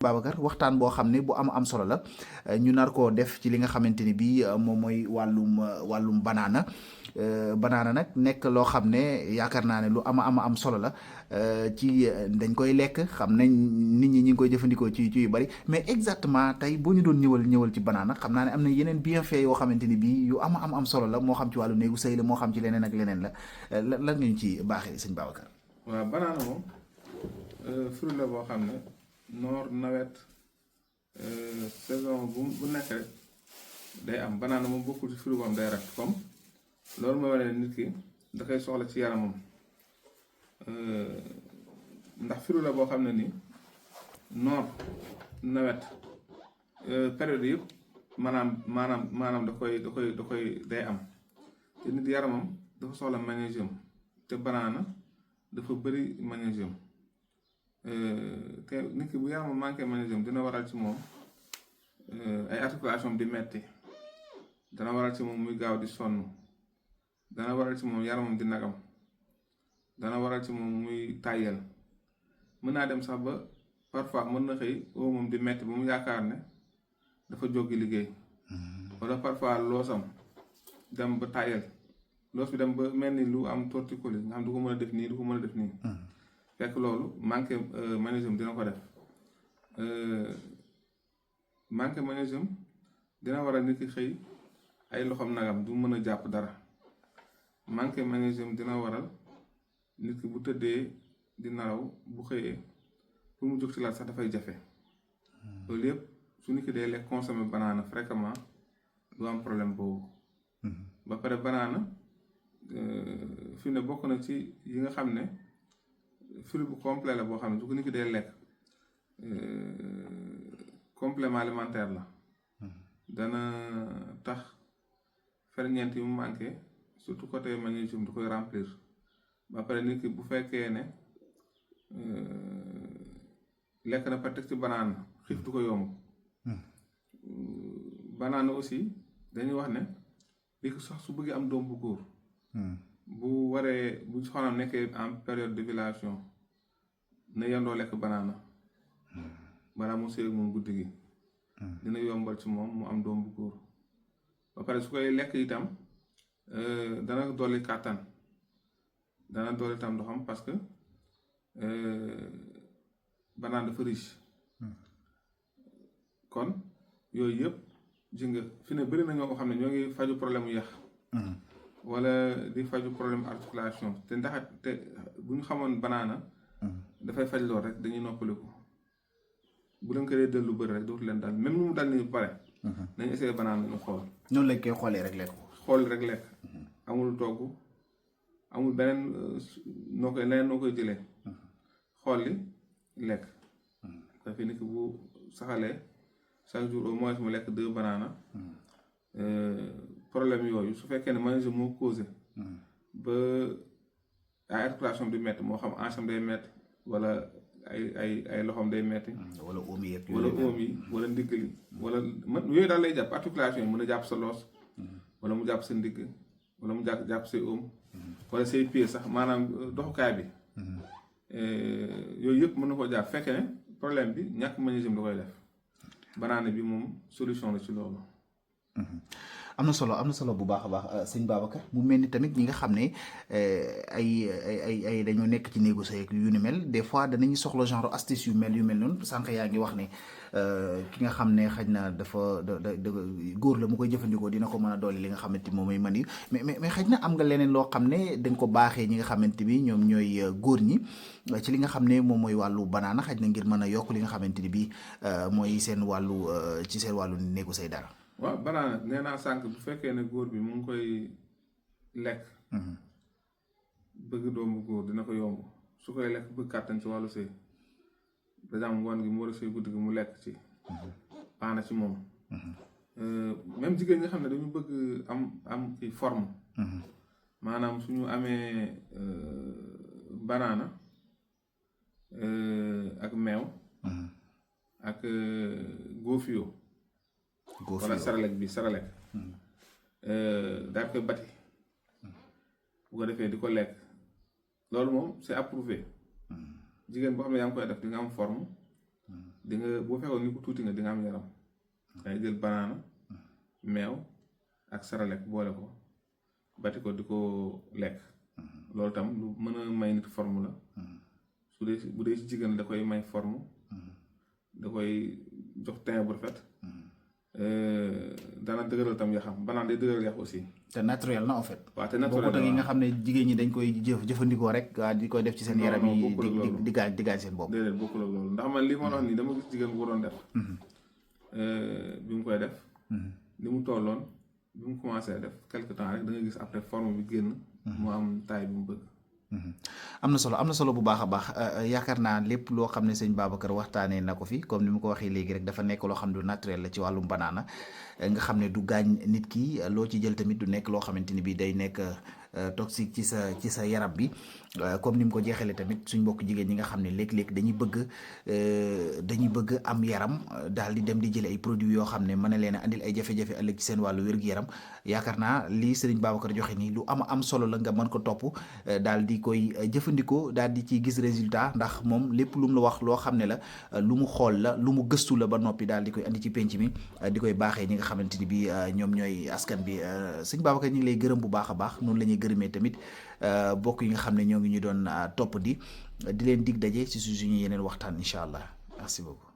Babacar waxtaan boo xam ne bu am solo la ñu nar koo def ci li nga xamante ni bii moom mooy wàllum banaana banaana nag nekk loo xam ne yaakaar naa ne lu am solo la ci dañ koy lekk xam nañ nit ñi ngi koy jëfandikoo ci yu bari mais exactement tey boo ñu doon ñëwal ci banaana xam naa ne am na yeneen bienfait yoo xamante ni bii yu am solo la moo xam ci wàllu néegu sëy la moo xam ci leneen ak leneen la lan nga ñu ci baaxee sëñ Babacar. waaw banaana moom fruit la boo xam ne noor nawet saison bu nekk rek day am banaana moom bokkul ci fruit boo xam day rat comme loolu mooy wane ne nit ki da koy soxla ci yaramam ndax fruit la boo xam ne ni noor nawet période yëpp maanaam da koy day am te nit yaramam dafa soxla magnésium te banaana dafa bëri magnésium te nit ki bu yaramam manqué magnésium dina waral ci moom ay articulation di metti dana waral ci moom muy gaaw di sonn dana waral ci moom yaramam di nagam dana waral ci moom muy tàyyel mën naa dem sax ba parfois mën na xëy oo moom di metti ba mu yaakaar ne dafa jógi liggéey wala parfois loosam dem ba tàyyel loos bi dem ba mel ni lu am torticolis nga xam du ko mën a def nii du ko mën a def nii fekk loolu manqué magnésium dina ko def manqué magnésium dina waral nit ki xëy ay loxoom nagam du mën a jàpp dara manqué magnésium dina waral nit ki bu tëddee di nelaw bu xëyee pour mu jóg ci laal sax dafay jafe loolu yëpp su nit ki dee lekk consommer banaana fréquemment du am problème boobu ba pare banaana fi ne bokk na ci yi nga xam ne fruit bu complet la boo xam ne su ko nit ki dee lekk complément alimentaire la dana tax ferñeent yi mu manqué surtout côté magnésium du koy remplir ba pare nit ki bu fekkee ne lekk na par teg ci banaana xiif du ko yomb banaana aussi dañuy wax ne li ko sax su bëggee am doom bu góor bu soxnaam nekkee en période d'ovulation na yendoo lekk banaana balaa mu sëy ak moom guddi gi dina yombal ci moom mu am doom bu góor ba pare su koy lekk itam dana dolli kàttan dana dolli itam ndoxam parce que banaana dafa riche kon yooyu yëpp ji nga fi ne bëri na ñoo xam ne ñoo ngi faju problème mu yax wala di faju problème articulation te ndax te bu ñu xamoon banaana dafay faj lool rek dañuy noppaliku bu leen ko dee dal lu bëri rek dootu leen dal même nu mu dal nii pare nañu essayé banaana ñu xool noonu lañ koy xoolee rek lekk xool rek lekk amul togg amul beneen noo koy jëlee xool li lekk dafay nit ki bu saxalee chaque jour au moins mu lekk 2 banaana problème yooyu su fekkee ne magnésium moo causé ba ay articulation di metti moo xam hanche am day metti wala ay loxoom day metti wala oom yi wala ndigg li wala yooyu daal lay jàpp articulation yi mën a jàpp sa loos wala mu jàpp sa ndigg wala mu jàpp say oom wala say pied sax maanaam doxukaay bi yooyu yëpp mën na koo jàpp fekkee ne problème bi ñàkk magnésium da koy def banaana bi moom solution la ci loolu am na solo bu baax a baax sëñ Babacar mu mel ni tamit ñi nga xam ne ay dañoo nekk ci néegu sëy ak yu ni mel des fois danañu soxla genre astuce yu mel noonu sànq yaa ngi wax ne ki nga xam ne xaj na dafa góor la mu koy jëfandikoo dina ko mën a dolli li nga xamante moom mooy man yi mais xaj na am nga leneen loo xam ne dañ ko baaxee ñi nga xamante bi ñoom ñooy góor ñi ci li nga xam ne moom mooy wàllu banaana xaj na ngir mën a yokk li nga xamante ni bi mooy seen wàllu ci seen wàllu néegu sëy dara. waaw banaana nee naa sànq bu fekkee ne góor bi mu ngi koy lekk bëgg doom bu góor dina ko yomb su koy lekk bëgg kàttan ci wàllu sëy par exemple ngoon gi mu war a sëy guddi gi mu lekk ci baax na ci moom même jigéen ñi xam ne dañu bëgg am ci forme maanaam suñu amee banaana ak meew ak gofio wala saralek daal koy bati bu ko defee di ko lekk loolu moom c'est approuvé jigéen boo xam ne yaa ngi koy def di nga am forme di nga boo fekkoon ni ko tuuti nga di nga am yaram ngay jël banaana meew ak saralek boole ko bati ko di ko lekk loolu tam lu mën a may nit forme la bu dee ci jigéen da koy may forme da koy jox teint bu rafet dana dëgëral tam yaxam banaan day dëgëral yax aussi. te naturel na en fait. waaw te naturel bokkut ak yi nga xam ne jigéen ñi dañ koy jëfandikoo rek di koy def ci seen yaram yi di gaañ seen bopp. déedéet bokkul ak loolu ndax man li ma wax nii dama gis jigéen bu ko doon def. bi mu koy def. li mu tolloon bi mu commencé def quelque temps rek da nga gis après forme bi génn. mu am taille bi mu bëgg. am na solo bu baax a baax yaakaar naa lépp loo xam ne sëñ Babacar waxtaanee na ko fi comme ni mu ko waxee léegi rek dafa nekk loo xam ne du naturel la ci wàllum banaana nga xam ne du gaañ nit ki loo ci jël tamit du nekk loo xamante ni bii day nekk toxique ci sa yaram bi comme ni mu ko jeexalee tamit suñ mbokk jigéen ñi nga xam ne léeg-léeg dañuy bëgg am yaram daal di dem di jël ay produits yoo xam ne mën na leen a andil ay jafe-jafe ëllëg ci seen wàllu wér-gu-yaram yaakaar naa lii sëriñ Babacar joxe nii lu am solo la nga mën ko topp daal di koy jëfandikoo daal di ciy gis résultat ndax moom lépp lu mu la wax loo xam ne la lu mu xool la lu mu gëstu la ba noppi daal di koy andi ci penc mi di koy baaxee ñi nga xamante ni bi ñoom ñooy askan bi sëñ Babacar ñu ngi lay gërëm bu baax a baax noonu la ñuy gërëmee tamit bokk yi nga xam ne ñoo ngi ñu doon topp di leen dig daje ci suñu yeneen waxtaan incha allah merci beaucoup.